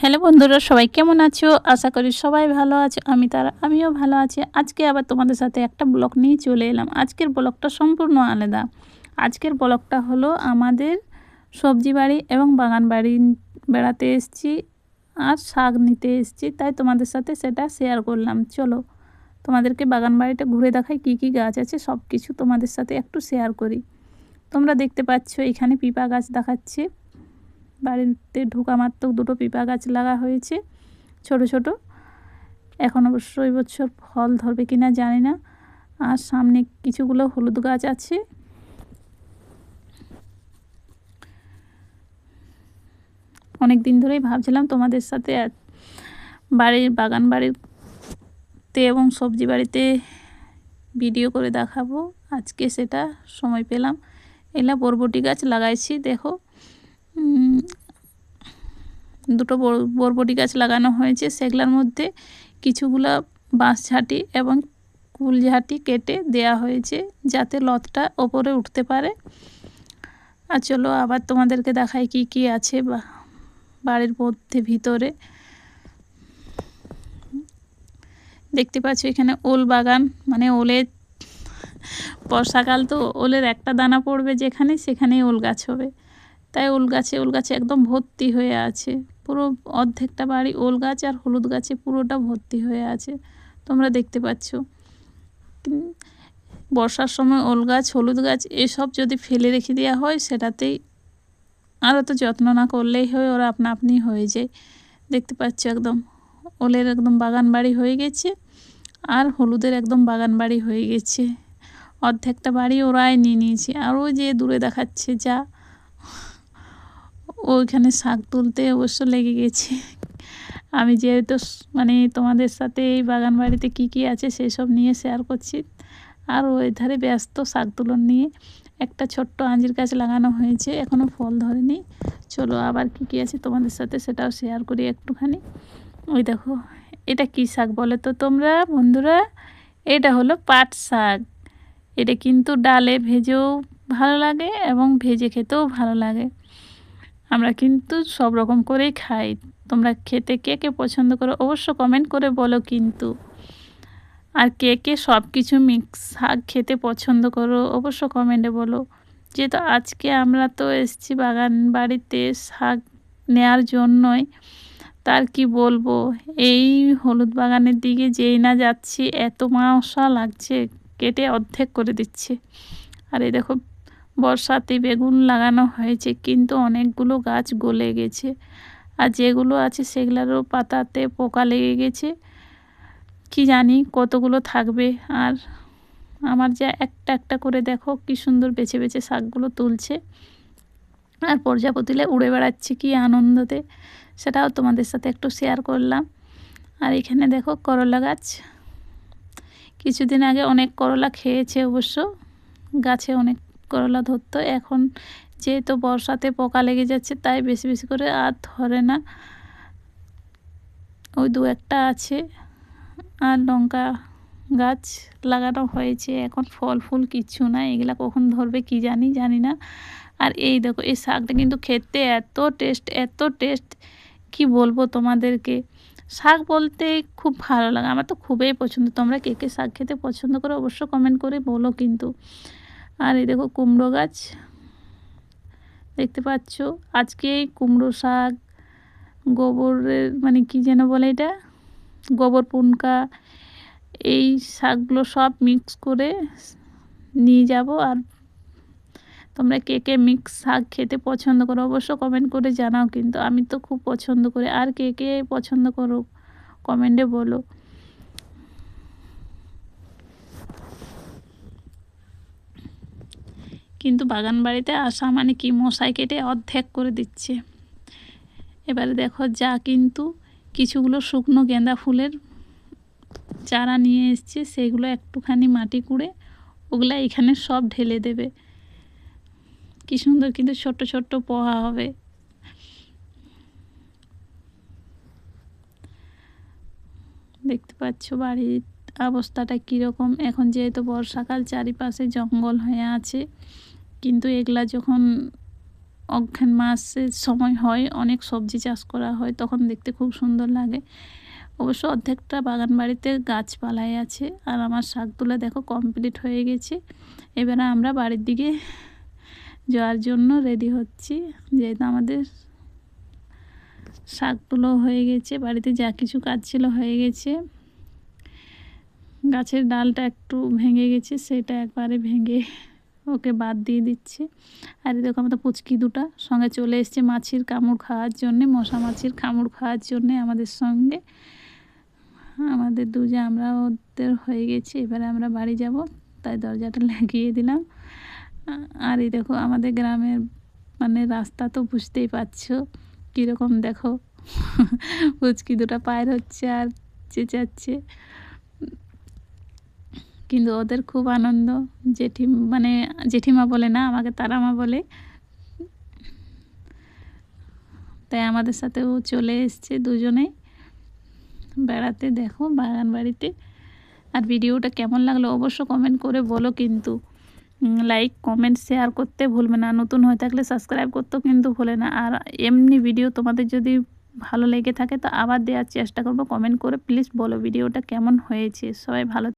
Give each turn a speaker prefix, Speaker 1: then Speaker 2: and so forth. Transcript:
Speaker 1: Hello বন্ধুরা, সবাই কেমন আছো? আশা করি সবাই ভালো আছো। আমিও ভালো আছি। আজকে আবার তোমাদের সাথে একটা ব্লগ নিয়ে চলে এলাম। আজকের ব্লগটা সম্পূর্ণ আলাদা। আজকের ব্লগটা হলো আমাদের সবজি বাড়ি এবং বাগান বাড়ি বেড়াতে এসেছি আর শাক নিতে এসেছি, তাই তোমাদের সাথে সেটা শেয়ার করলাম। চলো তোমাদেরকে বাগান বাড়িটা ঘুরে দেখাই, কী কী গাছ আছে সব কিছু তোমাদের সাথে একটু শেয়ার করি। তোমরা দেখতে পাচ্ছ এখানে পিপা গাছ দেখাচ্ছে। বাড়িতে ঢোকা মাত্র দুটো পিপা গাছ লাগা হয়েছে ছোট ছোট। এখন অবশ্য এই বছর ফল ধরবে কিনা জানি না। আর সামনে কিছুগুলো হলুদ গাছ আছে। অনেক দিন ধরেই ভাবছিলাম তোমাদের সাথে বাগান বাড়িতে এবং সবজি বাড়িতে ভিডিও করে দেখাবো। আজকে সেটা সময় পেলাম। এলা বরবটি গাছ লাগাইছি, দেখো দুটো বরবটি গাছ লাগানো হয়েছে। সেগুলোর মধ্যে কিছুগুলো বাঁশ ঝাঁটি এবং কুল ঝাঁটি কেটে দেয়া হয়েছে যাতে লতটা ওপরে উঠতে পারে। আর চলো আবার তোমাদেরকে দেখাই কি কি আছে বাড়ির মধ্যে ভিতরে। দেখতে পাচ্ছ এখানে ওল বাগান, মানে ওলের বর্ষাকাল তো ওলের একটা দানা পড়বে যেখানে সেখানেই ওল গাছ হবে। তাই ওল গাছে একদম ভর্তি হয়ে আছে। পুরো অর্ধেকটা বাড়ি ওল গাছ আর হলুদ গাছে পুরোটা ভর্তি হয়ে আছে, তোমরা দেখতে পাচ্ছ। বর্ষার সময় ওল গাছ হলুদ গাছ এসব যদি ফেলে রেখে দেওয়া হয় সেটাতেই আর অত যত্ন না করলেই হয়, ওরা আপনা আপনি হয়ে যায়। দেখতে পাচ্ছ একদম ওলের একদম বাগান বাড়ি হয়ে গেছে আর হলুদের একদম বাগান বাড়ি হয়ে গেছে। অর্ধেকটা বাড়ি ওরাই নিয়ে নিয়েছে। আর ওই যে দূরে দেখাচ্ছে যা, ওইখানে শাক তুলতে অবশ্য লেগে গেছে। আমি যেহেতু মানে তোমাদের সাথে এই বাগান বাড়িতে কী কী আছে সেসব নিয়ে শেয়ার করছি, আর ওই ধারে ব্যস্ত শাক তুলন নিয়ে। একটা ছোট্ট আঞ্জির গাছ লাগানো হয়েছে, এখনও ফল ধরেনি। চলো আবার কী কী আছে তোমাদের সাথে সেটাও শেয়ার করি একটুখানি। ওই দেখো এটা কী শাক বলে তো তোমরা বন্ধুরা? এটা হলো পাট শাক। এটা কিন্তু ডালে ভেজেও ভালো লাগে এবং ভেজে খেতেও ভালো লাগে। আমরা কিন্তু সব রকম করেই খাই। তোমরা খেতে কে কে পছন্দ করো অবশ্য কমেন্ট করে বলো কিন্তু। আর কে কে সব কিছু মিক্স শাক খেতে পছন্দ করো অবশ্য কমেন্টে বলো। যেহেতু আজকে আমরা তো এসেছি বাগান বাড়িতে শাক নেয়ার জন্যই, তার কি বলবো, এই হলুদ বাগানের দিকে যেই না যাচ্ছি এত মশা লাগছে, কেটে অর্ধেক করে দিচ্ছে। আর এই দেখো বর্ষাতে বেগুন লাগানো হয়েছে কিন্তু অনেকগুলো গাছ গলে গেছে, আর যেগুলো আছে সেগুলোরও পাতাতে পোকা লেগে গেছে। কি জানি কতগুলো থাকবে। আর আমার যা একটা একটা করে দেখো কি সুন্দর বেছে বেছে শাকগুলো তুলছে আর প্রজাপতিলে উড়ে বেড়াচ্ছে কি আনন্দতে, সেটাও তোমাদের সাথে একটু শেয়ার করলাম। আর এখানে দেখো করলা গাছ, কিছুদিন আগে অনেক করলা খেয়েছে অবশ্য, গাছে অনেক করলা ধরতো। এখন যেহেতু বর্ষাতে পোকা লেগে যাচ্ছে তাই বেশি বেশি করে আর ধরে না, ওই দু একটা আছে। আর লঙ্কা গাছ লাগানো হয়েছে, এখন ফল ফুল কিচ্ছু না, এগুলা কখন ধরবে কি জানি না। আর এই দেখো এই শাকটা কিন্তু খেতে এত টেস্ট কি বলবো তোমাদেরকে। শাক বলতে খুব ভালো লাগে, আমার তো খুবই পছন্দ। তোমরা কে কে শাক খেতে পছন্দ করো অবশ্য কমেন্ট করে বলো কিন্তু। আর এই দেখো কুমড়ো গাছ দেখতে পাচ্ছ। আজকে এই কুমড়ো শাক, গোবরের মানে কি যেন বলে এটা, গোবর পুনকা, এই শাকগুলো সব মিক্স করে নিয়ে যাব। আর তোমরা কে কে মিক্স শাক খেতে পছন্দ করো অবশ্য কমেন্ট করে জানাও কিন্তু। আমি তো খুব পছন্দ করি, আর কে কে পছন্দ করো কমেন্টে বলো। কিন্তু বাগান বাড়িতে আসা মানে কি মশাই কেটে অর্ধেক করে দিচ্ছে। এবারে দেখো যা কিন্তু কিছুগুলো শুকনো গেঁদা ফুলের চারা নিয়ে এসছে, সেগুলো একটুখানি মাটি কুড়ে ওগুলা এখানে সব ঢেলে দেবে। কি সুন্দর কিন্তু ছোট্ট ছোট্ট পোহা হবে। দেখতে পাচ্ছ বাড়ির অবস্থাটা কীরকম। এখন যেহেতু বর্ষাকাল চারিপাশে জঙ্গল হয়ে আছে, কিন্তু এগুলা যখন অগ্রহায়ণ মাসের সময় হয়, অনেক সবজি চাষ করা হয়, তখন দেখতে খুব সুন্দর লাগে। অবশ্য অর্ধেকটা বাগান বাড়িতে গাছপালাই আছে। আর আমার শাক তোলা দেখো কমপ্লিট হয়ে গেছে। এবারে আমরা বাড়ির দিকে যাওয়ার জন্য রেডি হচ্ছি, যেহেতু আমাদের শাক তোলাও হয়ে গেছে, বাড়িতে যা কিছু কাজ ছিল হয়ে গেছে। গাছের ডালটা একটু ভেঙে গেছে, সেটা একবারে ভেঙে ওকে বাদ দিয়ে দিচ্ছে। আর দেখো আমাদের পুচকি দুটা সঙ্গে চলে এসছে মাছির কামড় খাওয়ার জন্যে, মশা মাছির কামড় খাওয়ার জন্যে আমাদের সঙ্গে। আমাদের দুজে আমরা ওদের হয়ে গেছি। এবারে আমরা বাড়ি যাব, তাই দরজাটা লাগিয়ে দিলাম। আর এই দেখো আমাদের গ্রামের মানে রাস্তা তো বুঝতেই পারছো কীরকম, দেখো পুচকি দুটা পায়ের হচ্ছে আর চেঁচাচ্ছে, কিন্তু ওদের খুব আনন্দ। মানে জেঠিমা বলে না, আমাকে তারা মা বলে, তাই আমাদের সাথেও চলে এসছে দুজনেই বেড়াতে, দেখো বাগান বাড়িতে। আর ভিডিওটা কেমন লাগলো অবশ্য কমেন্ট করে বলো, কিন্তু লাইক কমেন্ট শেয়ার করতে ভুলবে না, নতুন হয়ে থাকলে সাবস্ক্রাইব করতেও কিন্তু ভুলে না। আর এমনি ভিডিও তোমাদের যদি ভালো লেগে থাকে তো আবার দেওয়ার চেষ্টা করবো। কমেন্ট করে প্লিজ বলো ভিডিওটা কেমন হয়েছে। সবাই ভালো